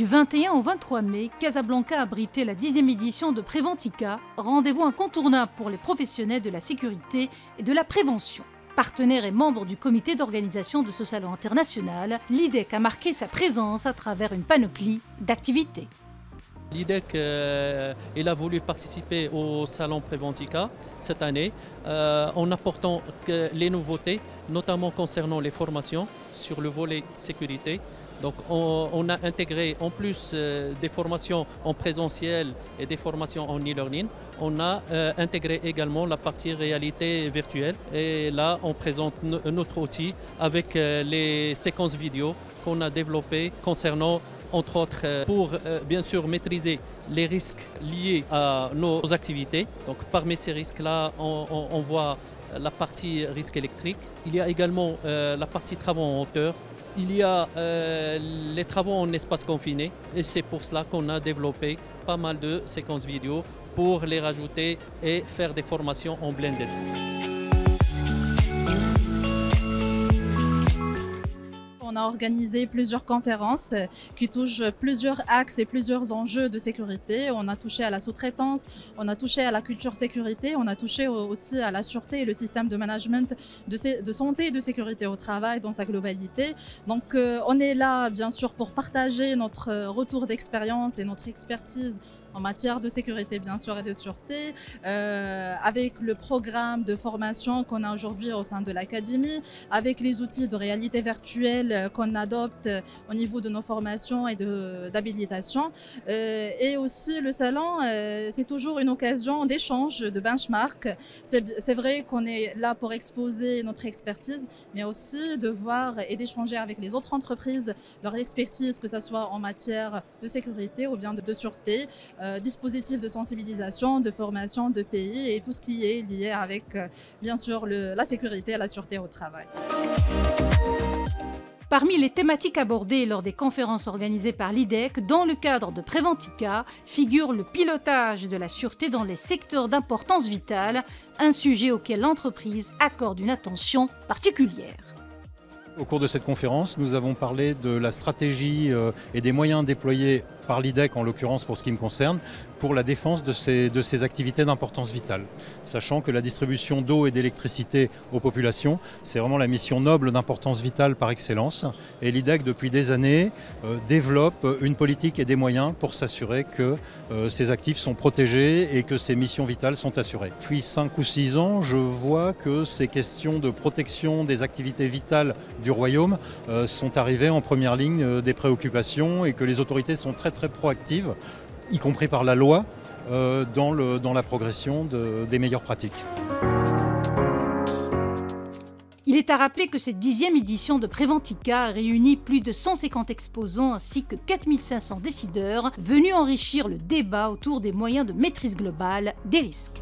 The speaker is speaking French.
Du 21 au 23 mai, Casablanca abritait la 10e édition de Préventica, rendez-vous incontournable pour les professionnels de la sécurité et de la prévention. Partenaire et membre du comité d'organisation de ce salon international, l'IDEC a marqué sa présence à travers une panoplie d'activités. L'IDEC il a voulu participer au salon Préventica cette année en apportant les nouveautés, notamment concernant les formations sur le volet sécurité. Donc on a intégré en plus des formations en présentiel et des formations en e-learning, on a intégré également la partie réalité virtuelle et là on présente notre outil avec les séquences vidéo qu'on a développées concernant entre autres pour bien sûr maîtriser les risques liés à nos activités. Donc parmi ces risques-là, on voit la partie risque électrique. Il y a également la partie travaux en hauteur. Il y a les travaux en espace confiné et c'est pour cela qu'on a développé pas mal de séquences vidéo pour les rajouter et faire des formations en blended. On a organisé plusieurs conférences qui touchent plusieurs axes et plusieurs enjeux de sécurité. On a touché à la sous-traitance, on a touché à la culture sécurité, on a touché aussi à la sûreté et le système de management de santé et de sécurité au travail dans sa globalité. Donc on est là bien sûr pour partager notre retour d'expérience et notre expertise en matière de sécurité bien sûr et de sûreté, avec le programme de formation qu'on a aujourd'hui au sein de l'Académie, avec les outils de réalité virtuelle qu'on adopte au niveau de nos formations et d'habilitation. Et aussi le salon, c'est toujours une occasion d'échange, de benchmark. C'est vrai qu'on est là pour exposer notre expertise, mais aussi de voir et d'échanger avec les autres entreprises leur expertise, que ce soit en matière de sécurité ou bien de sûreté, dispositifs de sensibilisation, de formation, de pays et tout ce qui est lié avec, bien sûr, la sécurité et la sûreté au travail. Parmi les thématiques abordées lors des conférences organisées par l'IDEC dans le cadre de Préventica figure le pilotage de la sûreté dans les secteurs d'importance vitale, un sujet auquel l'entreprise accorde une attention particulière. Au cours de cette conférence, nous avons parlé de la stratégie et des moyens déployés par l'IDEC, en l'occurrence pour ce qui me concerne, pour la défense de ces activités d'importance vitale. Sachant que la distribution d'eau et d'électricité aux populations, c'est vraiment la mission noble d'importance vitale par excellence. Et l'IDEC, depuis des années, développe une politique et des moyens pour s'assurer que ces actifs sont protégés et que ces missions vitales sont assurées. Depuis 5 ou 6 ans, je vois que ces questions de protection des activités vitales du Royaume sont arrivées en première ligne des préoccupations et que les autorités sont très proactives, y compris par la loi, dans la progression des meilleures pratiques. Il est à rappeler que cette 10e édition de Préventica réunit plus de 150 exposants ainsi que 4500 décideurs venus enrichir le débat autour des moyens de maîtrise globale des risques.